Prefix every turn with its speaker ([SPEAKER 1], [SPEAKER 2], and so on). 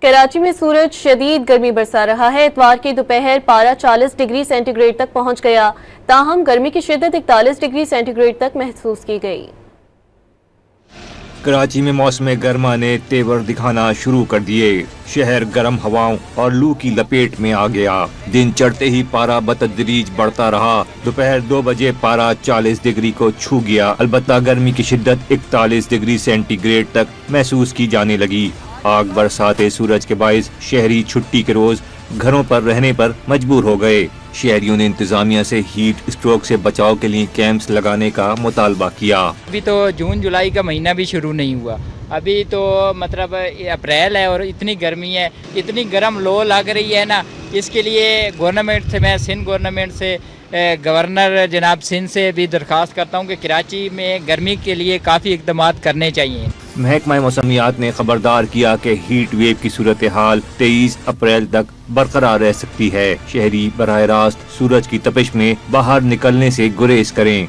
[SPEAKER 1] کراچی میں سورج شدید گرمی برسا رہا ہے۔ اتوار کی دوپہر پارہ 40 ڈگری سینٹی گریڈ تک پہنچ گیا، تاہم گرمی کی شدت 41 ڈگری سینٹی گریڈ تک محسوس کی گئی۔
[SPEAKER 2] کراچی میں موسم گرما نے تیور دکھانا شروع کر دیے۔ شہر گرم ہواؤں اور لو کی لپیٹ میں آ گیا۔ دن چڑھتے ہی پارہ بتدریج بڑھتا رہا۔ دوپہر 2 بجے پارہ 40 ڈگری کو چھو گیا، البتہ گرمی کی شدت 41 ڈگری سینٹی گریڈ تک محسوس کی جانے لگی۔ آگ برسات سورج کے باعث شہری چھٹی کے روز گھروں پر رہنے پر مجبور ہو گئے۔ شہریوں نے انتظامیہ سے ہیٹ اسٹروک سے بچاؤ کے لیے کیمپس لگانے کا مطالبہ کیا۔
[SPEAKER 3] ابھی تو جون جولائی کا مہینہ بھی شروع نہیں ہوا، ابھی تو مطلب اپریل ہے اور اتنی گرمی ہے، اتنی گرم لو لگ رہی ہے نا۔ اس کے لیے گورنمنٹ سے، میں سندھ گورنمنٹ سے، گورنر جناب سندھ سے بھی درخواست کرتا ہوں کہ کراچی میں گرمی کے لیے کافی اقدامات کرنے چاہیے۔
[SPEAKER 2] محکمہ موسمیات نے خبردار کیا کہ ہیٹ ویو کی صورتحال 23 اپریل تک برقرار رہ سکتی ہے۔ شہری براہ راست سورج کی تپش میں باہر نکلنے سے گریز کریں۔